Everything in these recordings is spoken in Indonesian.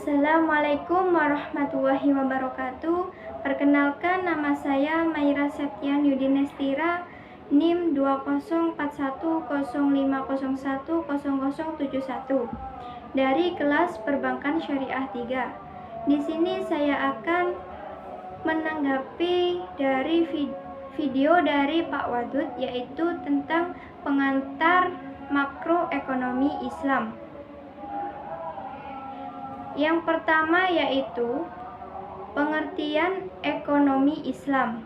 Assalamualaikum warahmatullahi wabarakatuh. Perkenalkan, nama saya Maira Septian Yudinestira, NIM 204105010071 dari kelas Perbankan Syariah 3. Di sini saya akan menanggapi dari video dari Pak Wadud, yaitu tentang pengantar makroekonomi Islam. Yang pertama yaitu pengertian ekonomi Islam.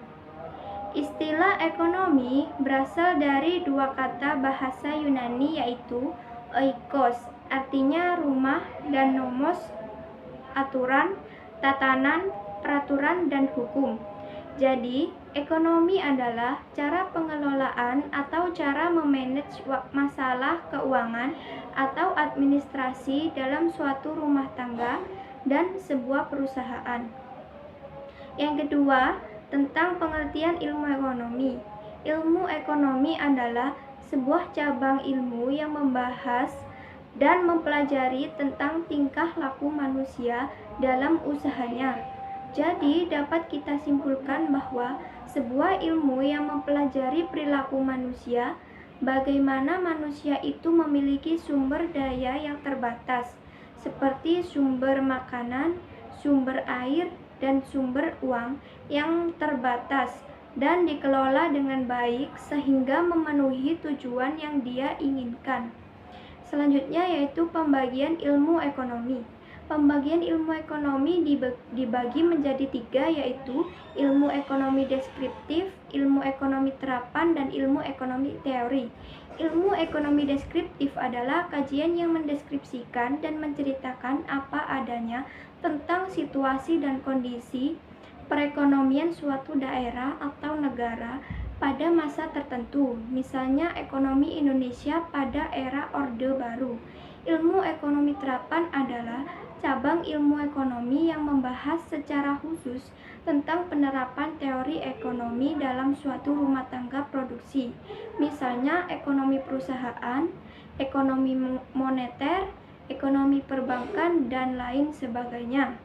Istilah ekonomi berasal dari dua kata bahasa Yunani, yaitu oikos, artinya rumah, dan nomos, aturan, tatanan, peraturan, dan hukum. Jadi, ekonomi adalah cara pengelolaan atau cara memanage masalah keuangan atau administrasi dalam suatu rumah tangga dan sebuah perusahaan. Yang kedua, tentang pengertian ilmu ekonomi. Ilmu ekonomi adalah sebuah cabang ilmu yang membahas dan mempelajari tentang tingkah laku manusia dalam usahanya. Jadi, dapat kita simpulkan bahwa sebuah ilmu yang mempelajari perilaku manusia, bagaimana manusia itu memiliki sumber daya yang terbatas, seperti sumber makanan, sumber air, dan sumber uang yang terbatas, dan dikelola dengan baik sehingga memenuhi tujuan yang dia inginkan. Selanjutnya yaitu pembagian ilmu ekonomi. Pembagian ilmu ekonomi dibagi menjadi tiga, yaitu ilmu ekonomi deskriptif, ilmu ekonomi terapan, dan ilmu ekonomi teori. Ilmu ekonomi deskriptif adalah kajian yang mendeskripsikan dan menceritakan apa adanya tentang situasi dan kondisi perekonomian suatu daerah atau negara pada masa tertentu, misalnya ekonomi Indonesia pada era Orde Baru. Ilmu ekonomi terapan adalah cabang ilmu ekonomi yang membahas secara khusus tentang penerapan teori ekonomi dalam suatu rumah tangga produksi, misalnya ekonomi perusahaan, ekonomi moneter, ekonomi perbankan, dan lain sebagainya.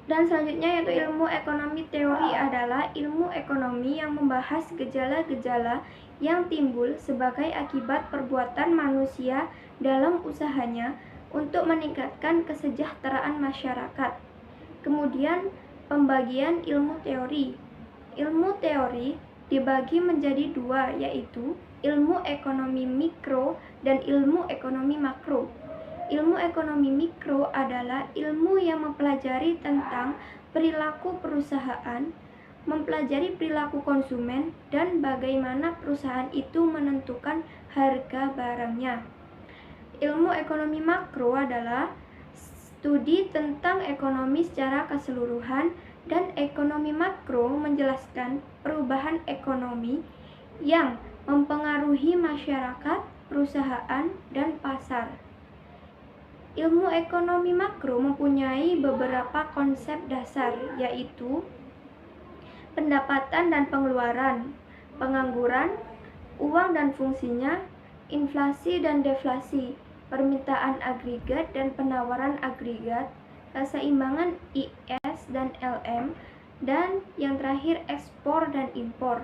Dan selanjutnya yaitu ilmu ekonomi teori adalah ilmu ekonomi yang membahas gejala-gejala yang timbul sebagai akibat perbuatan manusia dalam usahanya untuk meningkatkan kesejahteraan masyarakat. Kemudian pembagian ilmu teori. Ilmu teori dibagi menjadi dua, yaitu ilmu ekonomi mikro dan ilmu ekonomi makro. Ilmu ekonomi mikro adalah ilmu yang mempelajari tentang perilaku perusahaan, mempelajari perilaku konsumen, dan bagaimana perusahaan itu menentukan harga barangnya. Ilmu ekonomi makro adalah studi tentang ekonomi secara keseluruhan, dan ekonomi makro menjelaskan perubahan ekonomi yang mempengaruhi masyarakat, perusahaan, dan pasar. Ilmu ekonomi makro mempunyai beberapa konsep dasar, yaitu pendapatan dan pengeluaran, pengangguran, uang dan fungsinya, inflasi dan deflasi, permintaan agregat dan penawaran agregat, keseimbangan IS dan LM, dan yang terakhir ekspor dan impor.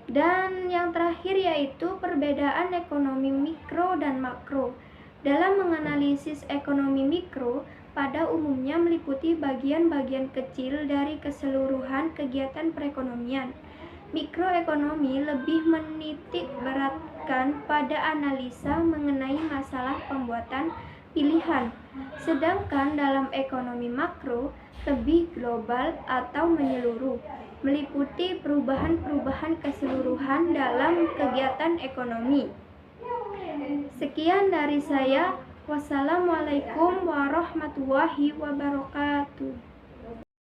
Dan yang terakhir yaitu perbedaan ekonomi mikro dan makro. Dalam menganalisis ekonomi mikro, pada umumnya meliputi bagian-bagian kecil dari keseluruhan kegiatan perekonomian. Mikroekonomi lebih menitik beratkan pada analisa mengenai masalah pembuatan pilihan, sedangkan dalam ekonomi makro lebih global atau menyeluruh, meliputi perubahan-perubahan keseluruhan dalam kegiatan ekonomi. Sekian dari saya. Wassalamualaikum warahmatullahi wabarakatuh.